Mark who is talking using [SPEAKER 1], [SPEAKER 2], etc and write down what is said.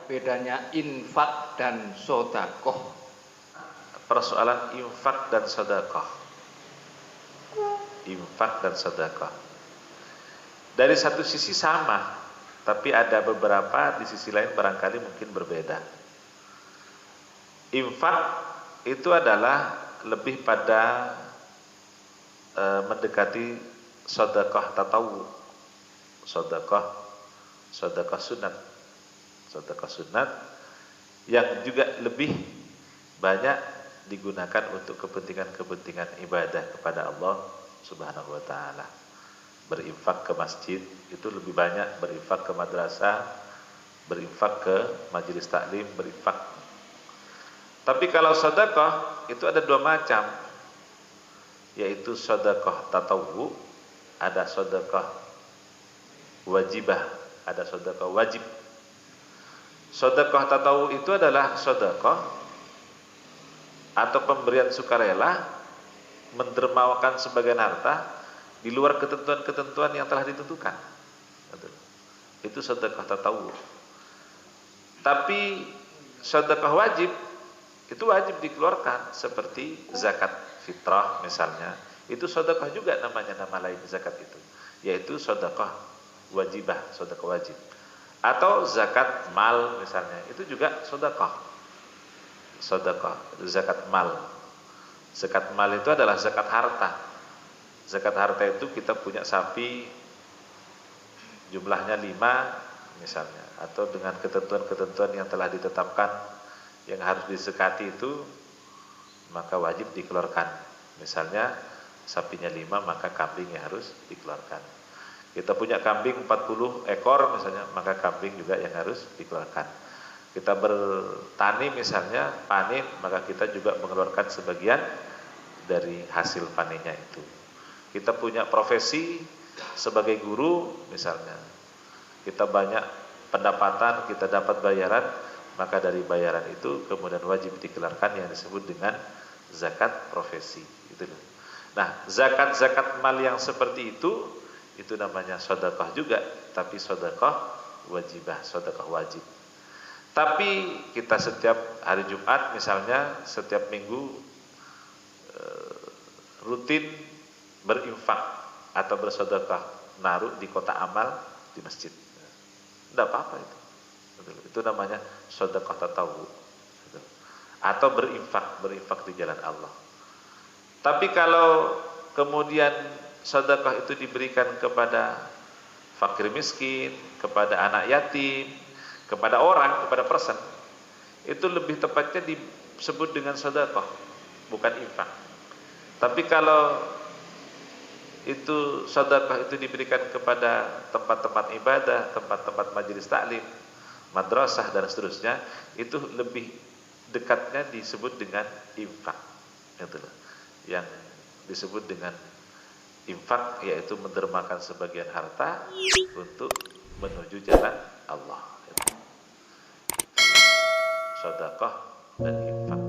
[SPEAKER 1] bedanya infak dan sodakoh?
[SPEAKER 2] Persoalan infak dan sodakoh. Infak dan sodakoh. Dari satu sisi sama, tapi ada beberapa di sisi lain barangkali mungkin berbeda. Infak itu adalah lebih pada mendekati sodakoh tatawu, sodakoh sunat, sodakoh sunat yang juga lebih banyak digunakan untuk kepentingan-kepentingan ibadah kepada Allah Subhanahu wa taala. Berinfak ke masjid itu lebih banyak, berinfak ke madrasah, berinfak ke majelis taklim, berinfak. Tapi kalau sedekah itu ada dua macam, yaitu sedekah tatawwu, ada sedekah wajibah, ada sedekah wajib. Sedekah tatawwu itu adalah sedekah atau pemberian sukarela, mendermawakan sebagian harta di luar ketentuan-ketentuan yang telah ditentukan. Itu sedekah tatawwu. Tapi sedekah wajib itu wajib dikeluarkan, seperti zakat fitrah misalnya. Itu sedekah juga namanya, nama lain zakat itu, yaitu sedekah wajibah, sedekah wajib. Atau zakat mal misalnya, itu juga sedekah. Sedekah zakat mal. Zakat mal itu adalah zakat harta. Zakat harta itu kita punya sapi jumlahnya 5 misalnya, atau dengan ketentuan-ketentuan yang telah ditetapkan yang harus disekati itu, maka wajib dikeluarkan. Misalnya sapinya 5, maka kambingnya harus dikeluarkan. Kita punya kambing 40 ekor misalnya, maka kambing juga yang harus dikeluarkan. Kita bertani misalnya, panen, maka kita juga mengeluarkan sebagian dari hasil panennya itu. Kita punya profesi sebagai guru misalnya, kita banyak pendapatan, kita dapat bayaran, maka dari bayaran itu kemudian wajib dikeluarkan yang disebut dengan zakat profesi. Itu. Nah, zakat-zakat mal yang seperti itu namanya sedekah juga, tapi sedekah wajibah, sedekah wajib. Tapi kita setiap hari Jumat misalnya, setiap minggu rutin berinfak atau bersedekah, naruh di kotak amal di masjid. Tidak apa-apa itu. Itu namanya sedekah tatawwu. Atau berinfak di jalan Allah. Tapi kalau kemudian sedekah itu diberikan kepada fakir miskin, kepada anak yatim, kepada orang, kepada person, itu lebih tepatnya disebut dengan sedekah, bukan infak. Tapi kalau itu sedekah itu diberikan kepada tempat-tempat ibadah, tempat-tempat majelis taklim, madrasah dan seterusnya, itu lebih dekatnya disebut dengan infak. Itulah yang disebut dengan infak, yaitu mendermakan sebagian harta untuk menuju jalan Allah. Sedekah dan infak.